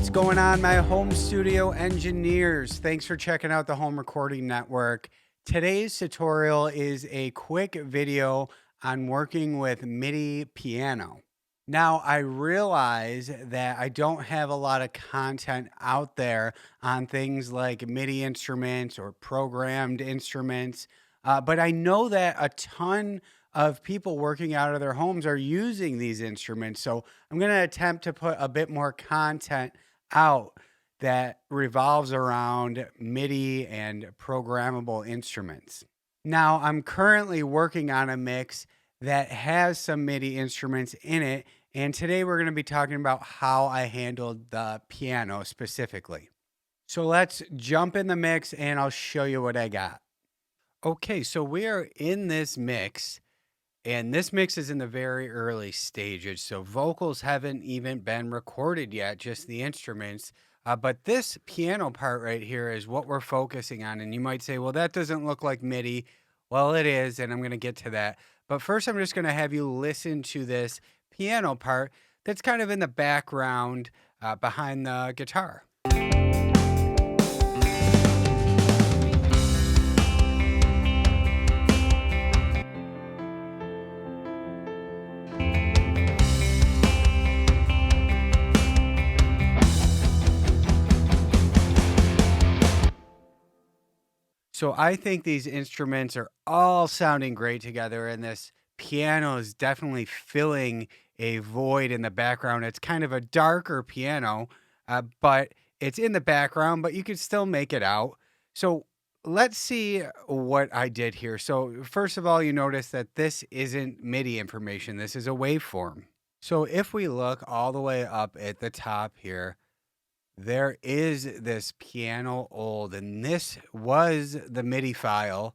What's going on, my home studio engineers? Thanks for checking out the Home Recording Network. Today's tutorial is a quick video on working with MIDI piano. Now, I realize that I don't have a lot of content out there on things like MIDI instruments or programmed instruments, but I know that a ton of people working out of their homes are using these instruments. So I'm going to attempt to put a bit more content out that revolves around MIDI and programmable instruments. Now, I'm currently working on a mix that has some MIDI instruments in it, and today we're going to be talking about how I handled the piano specifically. So let's jump in the mix and I'll show you what I got. Okay, so we are in this mix, and this mix is in the very early stages. So vocals haven't even been recorded yet, just the instruments. But this piano part right here is what we're focusing on. And you might say, well, that doesn't look like MIDI. Well, it is, and I'm going to get to that. But first, I'm just going to have you listen to this piano part that's kind of in the background behind the guitar. So I think these instruments are all sounding great together, and this piano is definitely filling a void in the background. It's kind of a darker piano, but it's in the background, but you can still make it out. So let's see what I did here. So first of all, you notice that this isn't MIDI information. This is a waveform. So if we look all the way up at the top here, there is this piano old, and this was the MIDI file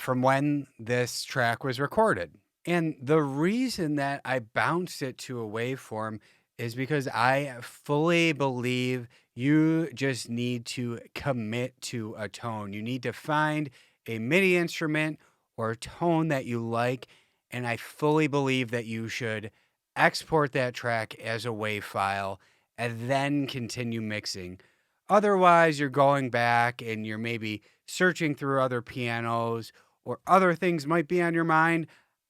from when this track was recorded. And the reason that I bounced it to a waveform is because I fully believe you just need to commit to a tone. You need to find a MIDI instrument or a tone that you like, and I fully believe that you should export that track as a wave file and then continue mixing. Otherwise, you're going back and you're maybe searching through other pianos or other things might be on your mind.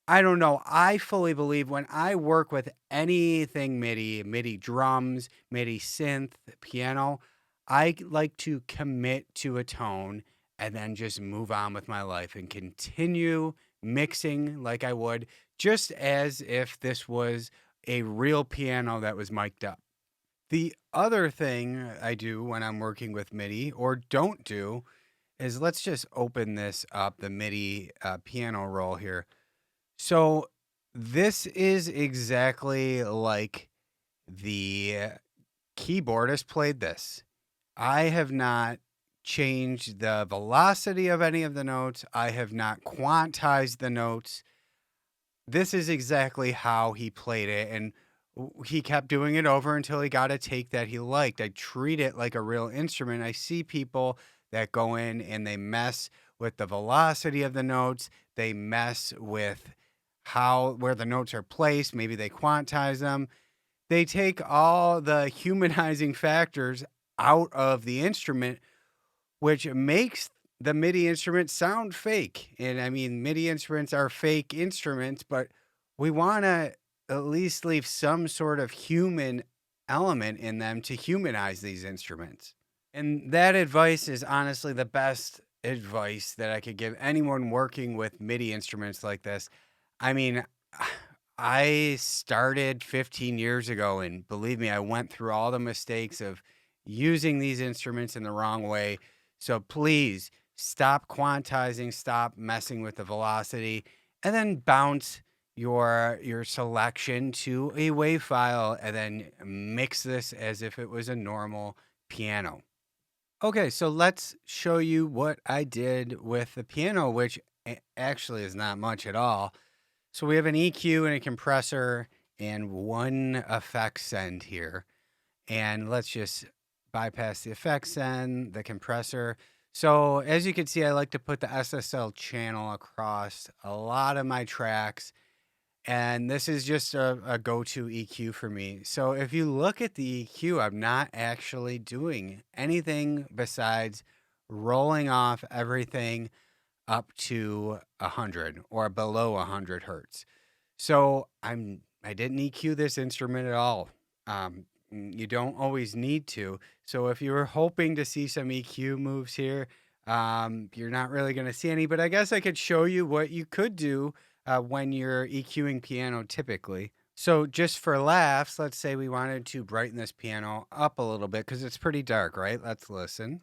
I don't know. I fully believe when I work with anything MIDI, MIDI drums, MIDI synth, piano, I like to commit to a tone and then just move on with my life and continue mixing like I would, just as if this was a real piano that was mic'd up. The other thing I do when I'm working with MIDI or don't do is let's just open this up, the MIDI piano roll here. So this is exactly like the keyboardist played this. I have not changed the velocity of any of the notes. I have not quantized the notes. This is exactly how he played it, and he kept doing it over until he got a take that he liked. I treat it like a real instrument. I see people that go in and they mess with the velocity of the notes. They mess with where the notes are placed. Maybe they quantize them. They take all the humanizing factors out of the instrument, which makes the MIDI instrument sound fake. And I mean, MIDI instruments are fake instruments, but we want to at least leave some sort of human element in them to humanize these instruments. And that advice is honestly the best advice that I could give anyone working with MIDI instruments like this. I mean, I started 15 years ago, and believe me, I went through all the mistakes of using these instruments in the wrong way. So please stop quantizing, stop messing with the velocity, and then bounce your selection to a wave file and then mix this as if it was a normal piano. Okay, so let's show you what I did with the piano, which actually is not much at all. So we have an EQ and a compressor and one effect send here. And let's just bypass the effect send, the compressor. So as you can see, I like to put the SSL channel across a lot of my tracks. And this is just a go-to EQ for me. So if you look at the EQ, I'm not actually doing anything besides rolling off everything up to 100 or below 100 hertz. So I didn't EQ this instrument at all. You don't always need to. So if you were hoping to see some EQ moves here, you're not really going to see any. But I guess I could show you what you could do when you're EQing piano typically. So just for laughs, let's say we wanted to brighten this piano up a little bit because it's pretty dark, right? Let's listen.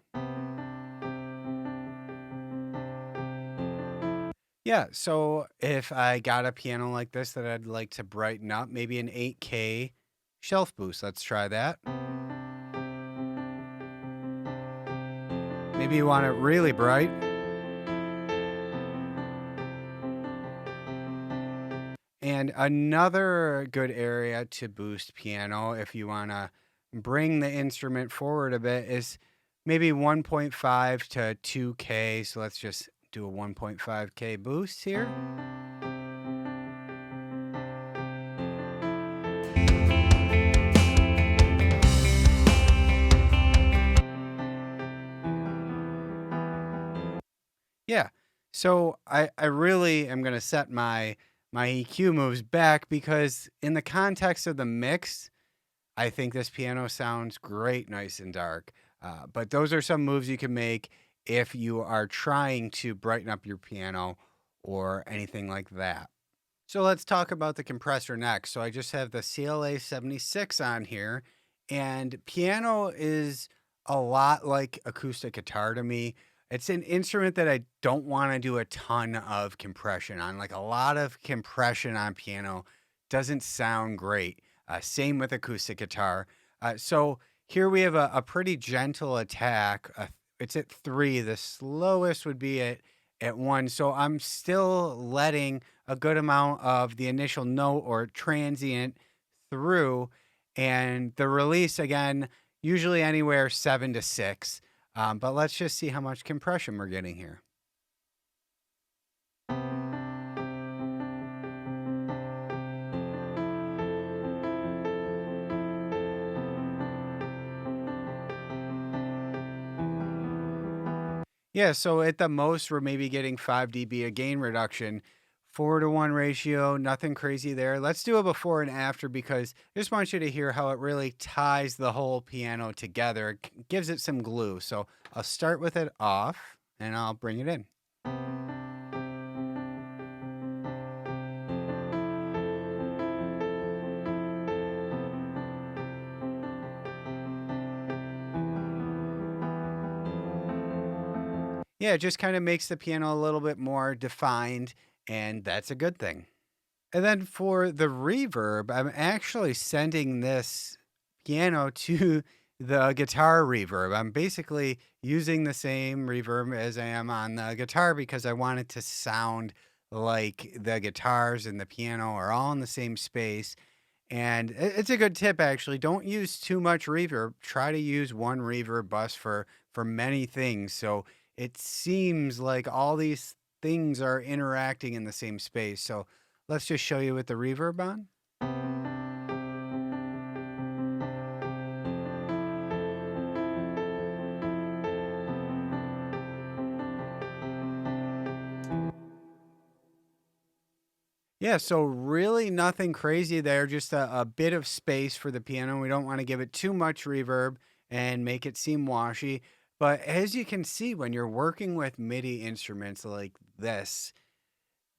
Yeah, so if I got a piano like this that I'd like to brighten up, maybe an 8K shelf boost. Let's try that. Maybe you want it really bright. And another good area to boost piano if you want to bring the instrument forward a bit is maybe 1.5 to 2K. So let's just do a 1.5K boost here. Yeah. So I really am going to set my EQ moves back because in the context of the mix, I think this piano sounds great, nice and dark. But those are some moves you can make if you are trying to brighten up your piano or anything like that. So let's talk about the compressor next. So I just have the CLA 76 on here, and piano is a lot like acoustic guitar to me. It's an instrument that I don't want to do a ton of compression on. Like a lot of compression on piano doesn't sound great. Same with acoustic guitar. So here we have a pretty gentle attack. It's at 3. The slowest would be at 1. So I'm still letting a good amount of the initial note or transient through. And the release, again, usually anywhere 7 to 6. But let's just see how much compression we're getting here. Yeah, so at the most, we're maybe getting 5 dB of gain reduction, 4-to-1 ratio, nothing crazy there. Let's do a before and after because I just want you to hear how it really ties the whole piano together. It gives it some glue. So I'll start with it off and I'll bring it in. Yeah, it just kind of makes the piano a little bit more defined, and that's a good thing. And then for the reverb, I'm actually sending this piano to the guitar reverb. I'm basically using the same reverb as I am on the guitar because I want it to sound like the guitars and the piano are all in the same space. And it's a good tip actually. Don't use too much reverb. Try to use one reverb bus for many things. So it seems like all these things are interacting in the same space. So let's just show you with the reverb on. Yeah, so really nothing crazy there, just a bit of space for the piano. We don't want to give it too much reverb and make it seem washy. But as you can see, when you're working with MIDI instruments like this,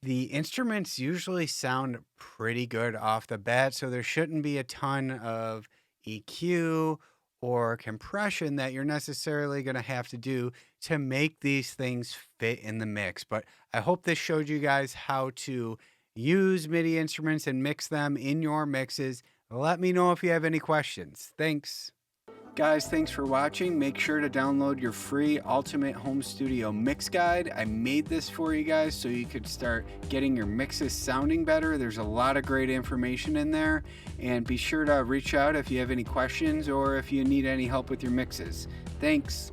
the instruments usually sound pretty good off the bat, so there shouldn't be a ton of EQ or compression that you're necessarily going to have to do to make these things fit in the mix. But I hope this showed you guys how to use MIDI instruments and mix them in your mixes. Let me know if you have any questions. Thanks. Guys, thanks for watching. Make sure to download your free Ultimate Home Studio Mix Guide. I made this for you guys so you could start getting your mixes sounding better. There's a lot of great information in there. And be sure to reach out if you have any questions or if you need any help with your mixes. Thanks.